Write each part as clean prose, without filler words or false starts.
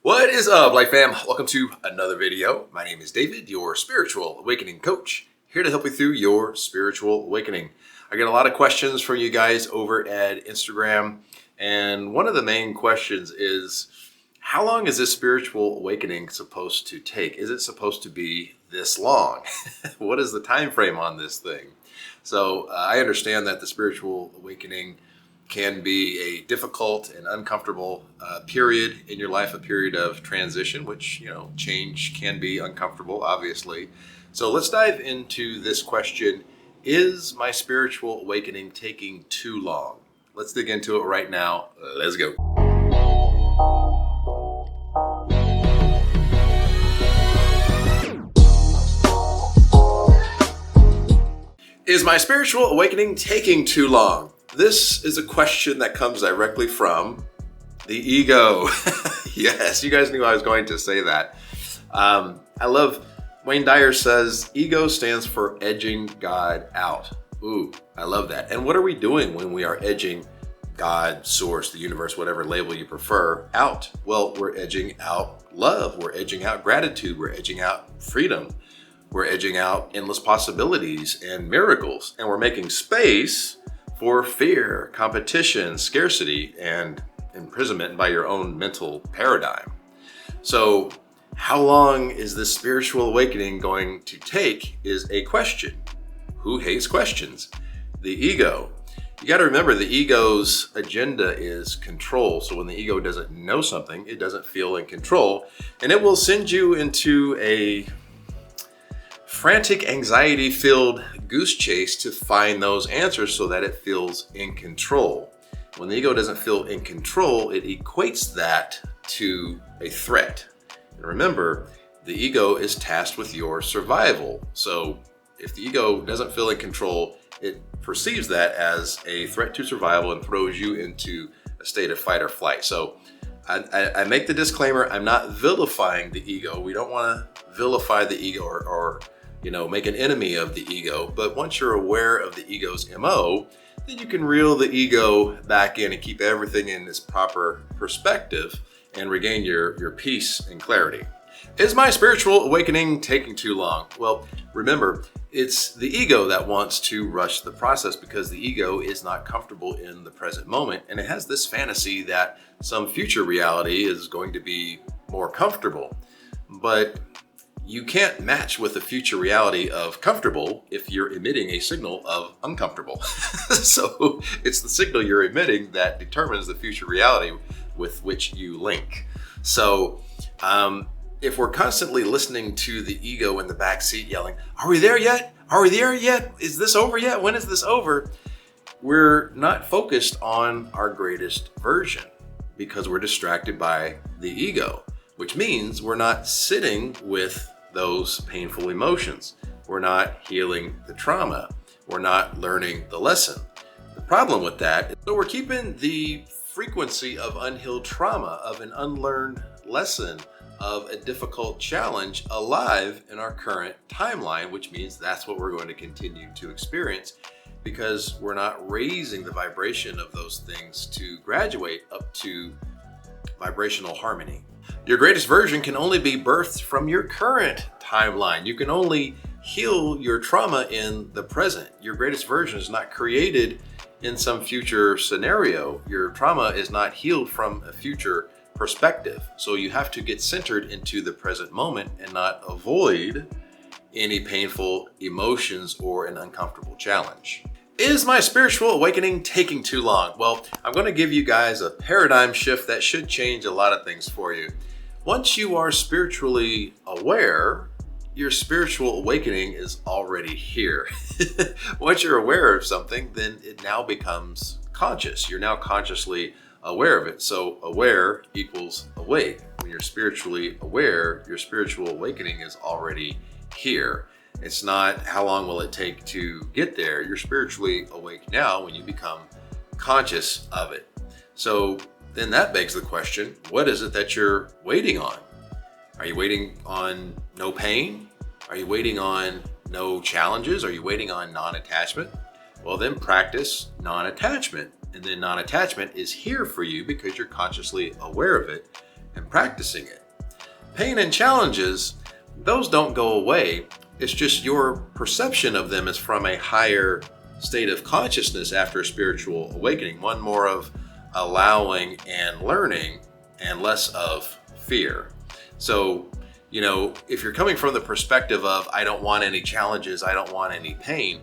What is up, Life Fam? Welcome to another video. My name is David, your spiritual awakening coach, here to help you through your spiritual awakening. I get a lot of questions from you guys over at Instagram, and one of the main questions is, how long is this spiritual awakening supposed to take? Is it supposed to be this long? What is the time frame on this thing? So I understand that the spiritual awakening can be a difficult and uncomfortable period in your life, a period of transition, which, change can be uncomfortable, obviously. So let's dive into this question. Is my spiritual awakening taking too long? Let's dig into it right now. Let's go. Is my spiritual awakening taking too long? This is a question that comes directly from the ego. Yes, you guys knew I was going to say that. I love, Wayne Dyer says, ego stands for edging God out. Ooh, I love that. And what are we doing when we are edging God, source, the universe, whatever label you prefer, out? Well, we're edging out love. We're edging out gratitude. We're edging out freedom. We're edging out endless possibilities and miracles. And we're making space for fear, competition, scarcity, and imprisonment by your own mental paradigm. So how long is this spiritual awakening going to take is a question. Who hates questions? The ego. You got to remember, the ego's agenda is control. So when the ego doesn't know something, it doesn't feel in control, and it will send you into a frantic, anxiety-filled goose chase to find those answers so that it feels in control. When the ego doesn't feel in control, it equates that to a threat. And remember, the ego is tasked with your survival. So if the ego doesn't feel in control, it perceives that as a threat to survival and throws you into a state of fight or flight. So I make the disclaimer, I'm not vilifying the ego. We don't want to vilify the ego or make an enemy of the ego. But once you're aware of the ego's MO, then you can reel the ego back in and keep everything in its proper perspective and regain your peace and clarity. Is my spiritual awakening taking too long? Well, remember, it's the ego that wants to rush the process because the ego is not comfortable in the present moment, and it has this fantasy that some future reality is going to be more comfortable. But you can't match with the future reality of comfortable if you're emitting a signal of uncomfortable. So it's the signal you're emitting that determines the future reality with which you link. So if we're constantly listening to the ego in the back seat yelling, are we there yet? Are we there yet? Is this over yet? When is this over? We're not focused on our greatest version because we're distracted by the ego, which means we're not sitting with those painful emotions. We're not healing the trauma. We're not learning the lesson. The problem with that is that we're keeping the frequency of unhealed trauma, of an unlearned lesson, of a difficult challenge alive in our current timeline, which means that's what we're going to continue to experience because we're not raising the vibration of those things to graduate up to vibrational harmony. Your greatest version can only be birthed from your current timeline. You can only heal your trauma in the present. Your greatest version is not created in some future scenario. Your trauma is not healed from a future perspective. So you have to get centered into the present moment and not avoid any painful emotions or an uncomfortable challenge. Is my spiritual awakening taking too long? Well, I'm going to give you guys a paradigm shift that should change a lot of things for you. Once you are spiritually aware, your spiritual awakening is already here. Once you're aware of something, then it now becomes conscious. You're now consciously aware of it. So aware equals awake. When you're spiritually aware, your spiritual awakening is already here. It's not how long will it take to get there. You're spiritually awake now when you become conscious of it. So then that begs the question, what is it that you're waiting on? Are you waiting on no pain? Are you waiting on no challenges? Are you waiting on non-attachment? Well, then practice non-attachment. And then non-attachment is here for you because you're consciously aware of it. and practicing it. Pain and challenges, those don't go away. It's just your perception of them is from a higher state of consciousness after a spiritual awakening, one more of allowing and learning and less of fear. So, if you're coming from the perspective of, I don't want any challenges, I don't want any pain,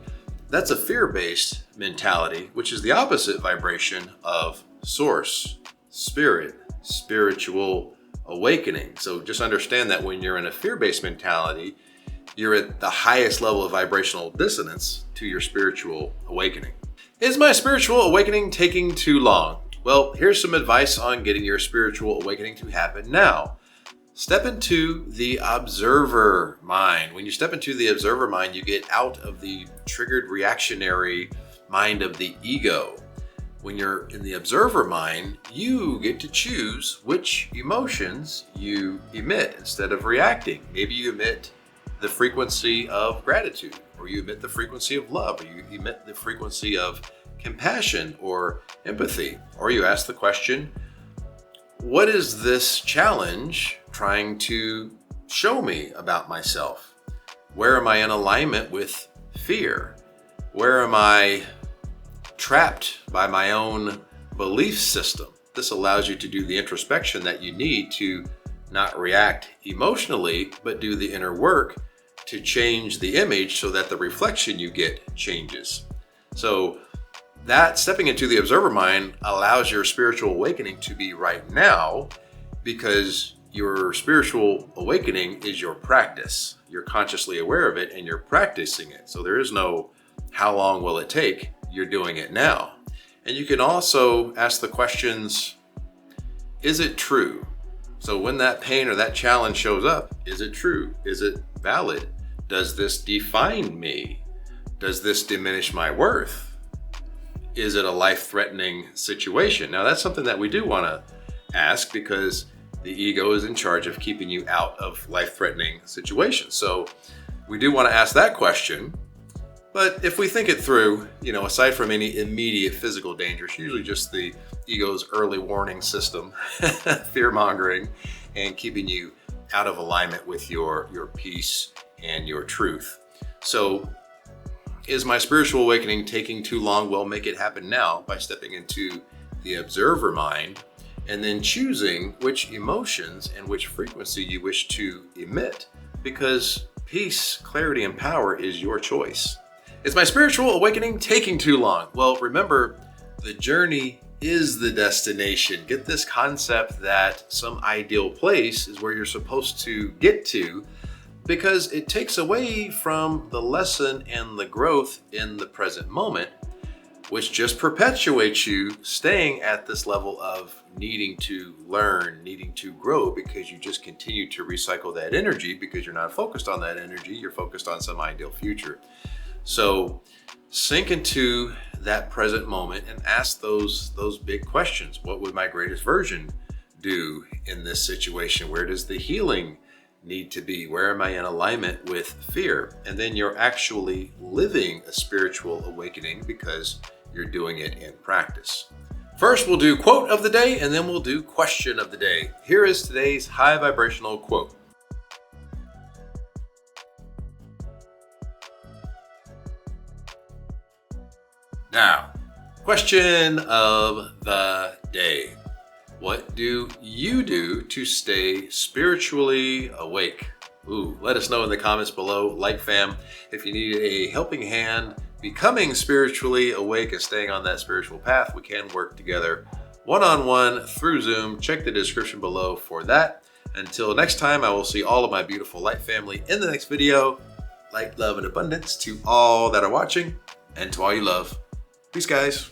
that's a fear-based mentality, which is the opposite vibration of source, spirit, spiritual awakening. So just understand that when you're in a fear-based mentality, you're at the highest level of vibrational dissonance to your spiritual awakening. Is my spiritual awakening taking too long? Well, here's some advice on getting your spiritual awakening to happen now. Step into the observer mind. When you step into the observer mind, you get out of the triggered reactionary mind of the ego. When you're in the observer mind, you get to choose which emotions you emit instead of reacting. Maybe you emit the frequency of gratitude, or you emit the frequency of love, or you emit the frequency of compassion or empathy. Or you ask the question, what is this challenge trying to show me about myself? Where am I in alignment with fear? Where am I trapped by my own belief system? This allows you to do the introspection that you need to not react emotionally, but do the inner work to change the image so that the reflection you get changes. So that stepping into the observer mind allows your spiritual awakening to be right now, because your spiritual awakening is your practice. You're consciously aware of it and you're practicing it. So there is no how long will it take, you're doing it now. And you can also ask the questions, is it true? So when that pain or that challenge shows up, is it true? Is it valid? Does this define me? Does this diminish my worth? Is it a life-threatening situation? Now that's something that we do want to ask, because the ego is in charge of keeping you out of life-threatening situations. So we do want to ask that question. But if we think it through, aside from any immediate physical danger, it's usually just the ego's early warning system, fear-mongering, and keeping you out of alignment with your peace and your truth. So is my spiritual awakening taking too long? Well, make it happen now by stepping into the observer mind and then choosing which emotions and which frequency you wish to emit, because peace, clarity, and power is your choice. Is my spiritual awakening taking too long? Well, remember, the journey is the destination. Get this concept that some ideal place is where you're supposed to get to, because it takes away from the lesson and the growth in the present moment, which just perpetuates you staying at this level of needing to learn, needing to grow, because you just continue to recycle that energy because you're not focused on that energy, you're focused on some ideal future. So sink into that present moment and ask those big questions. What would my greatest version do in this situation? Where does the healing need to be? Where am I in alignment with fear? And then you're actually living a spiritual awakening because you're doing it in practice. First, we'll do quote of the day, and then we'll do question of the day. Here is today's high vibrational quote. Now, question of the day. What do you do to stay spiritually awake? Let us know in the comments below. Like fam, if you need a helping hand becoming spiritually awake and staying on that spiritual path, we can work together one-on-one through Zoom. Check the description below for that. Until next time, I will see all of my beautiful light family in the next video. Light, love, and abundance to all that are watching, and to all you love. Peace, guys.